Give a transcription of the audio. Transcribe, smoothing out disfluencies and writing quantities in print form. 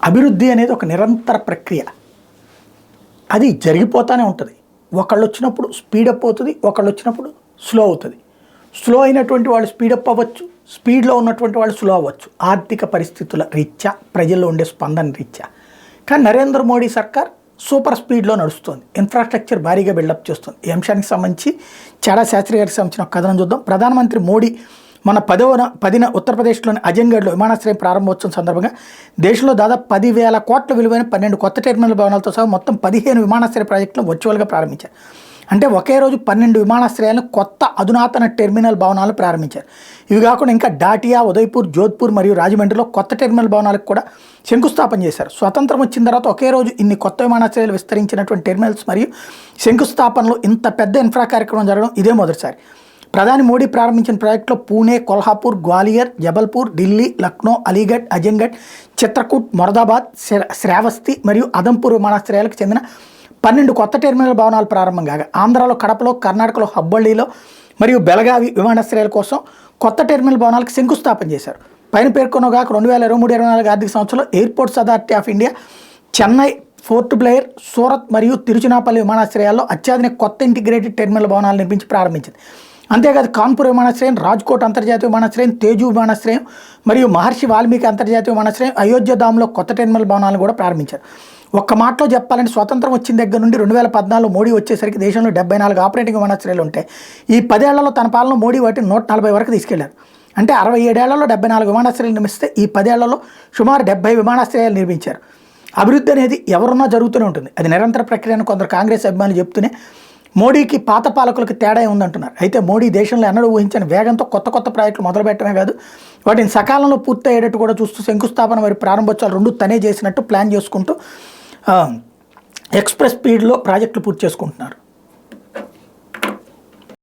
అభివృద్ధి అనేది ఒక నిరంతర ప్రక్రియ, అది జరిగిపోతూనే ఉంటుంది. ఒకళ్ళు వచ్చినప్పుడు స్పీడప్ అవుతుంది, ఒకళ్ళు వచ్చినప్పుడు స్లో అవుతుంది. స్లో అయినటువంటి వాళ్ళు స్పీడప్ అవ్వచ్చు, స్పీడ్లో ఉన్నటువంటి వాళ్ళు స్లో అవ్వచ్చు, ఆర్థిక పరిస్థితుల రీత్యా, ప్రజల్లో ఉండే స్పందన రీత్యా. కానీ నరేంద్ర మోడీ సర్కార్ సూపర్ స్పీడ్లో నడుస్తుంది, ఇన్ఫ్రాస్ట్రక్చర్ భారీగా బిల్డప్ చేస్తుంది. ఈ అంశానికి సంబంధించి చాడా శాస్త్రి గారికి సంబంధించిన ఒక కథనం చూద్దాం. ప్రధానమంత్రి మోడీ మన 10న ఉత్తరప్రదేశ్లోని అజంగఢ్లో విమానాశ్రయం ప్రారంభోత్సవం సందర్భంగా దేశంలో దాదాపు 10,000 కోట్ల విలువైన 12 కొత్త టెర్మినల్ భవనాలతో సహా మొత్తం 15 విమానాశ్రయ ప్రాజెక్టులను వర్చువల్గా ప్రారంభించారు. అంటే ఒకే రోజు 12 విమానాశ్రయాలను కొత్త అధునాతన టెర్మినల్ భవనాలు ప్రారంభించారు. ఇవి కాకుండా ఇంకా డాటియా, ఉదయ్పూర్, జోధ్పూర్ మరియు రాజమండ్రిలో కొత్త టెర్మినల్ భవనాలకు కూడా శంకుస్థాపన చేశారు. స్వతంత్రం వచ్చిన తర్వాత ఒకే రోజు ఇన్ని కొత్త విమానాశ్రయాలు విస్తరించినటువంటి టెర్మినల్స్ మరియు శంకుస్థాపనలు, ఇంత పెద్ద ఇన్ఫ్రా కార్యక్రమం జరగడం ఇదే మొదటిసారి. ప్రధాని మోడీ ప్రారంభించిన ప్రాజెక్టులో పూణే, కొల్హాపూర్, గ్వాలియర్, జబల్పూర్, ఢిల్లీ, లక్నో, అలీగఢ్, అజంగఢ్, చిత్రకూట్, మొరదాబాద్, శ్రావస్తి మరియు అదంపూర్ విమానాశ్రయాలకు చెందిన 12 కొత్త టెర్మినల్ భవనాలు ప్రారంభం కాగా ఆంధ్రాలో కడపలో, కర్ణాటకలో హుబ్బళ్ళిలో మరియు బెళగావి విమానాశ్రయాల కోసం కొత్త టెర్మినల్ భవనాలకు శంకుస్థాపన చేశారు. పైన పేర్కొనగాక 2023-24 ఆర్థిక సంవత్సరంలో airports authority of India Chennai, fort Blair, Surat మరియు తిరుచినాపల్లి విమానాశ్రయాల్లో అత్యాధునిక కొత్త ఇంటిగ్రేటెడ్ టెర్మినల్ భవనాలు నిర్మించి ప్రారంభించింది. అంతేకాదు కాన్పూర్ విమానాశ్రయం, రాజ్కోట్ అంతర్జాతీయ విమానాశ్రయం, తేజు విమానాశ్రయం మరియు మహర్షి వాల్మీకి అంతర్జాతీయ విమానాశ్రయం, అయోధ్యధామ్లో కొత్త టెర్మినల్ భవనాలను కూడా ప్రారంభించారు. ఒక్క మాటలో చెప్పాలంటే స్వతంత్రం వచ్చిన దగ్గర నుండి 2014 మోడీ వచ్చేసరికి దేశంలో 74 ఆపరేటింగ్ విమానాశ్రయాలు ఉంటాయి. ఈ 10 ఏళ్లలో తన పాలన మోడీ వాటిని 140 వరకు తీసుకెళ్లారు. అంటే 67 ఏళ్లలో 74 విమానాశ్రయాలు నిర్మిస్తే ఈ 10 ఏళ్లలో సుమారు 70 విమానాశ్రయాలు నిర్మించారు. అభివృద్ధి అనేది ఎవరున్నా జరుగుతూనే ఉంటుంది, అది నిరంతర ప్రక్రియ అని కొందరు కాంగ్రెస్ అభిమానులు చెప్తూనే మోడీకి పాత పాలకులకు తేడా ఉందంటున్నారు. అయితే మోడీ దేశంలో ఎన్నడూ ఊహించిన వేగంతో కొత్త ప్రాజెక్టులు మొదలుపెట్టడమే కాదు, వాటిని సకాలంలో పూర్తయ్యేటట్టు కూడా చూస్తూ శంకుస్థాపన మరియు ప్రారంభోత్సవాలు రెండు తనే చేసినట్టు ప్లాన్ చేసుకుంటూ ఎక్స్ప్రెస్ స్పీడ్లో ప్రాజెక్టులు పూర్తి చేసుకుంటున్నారు.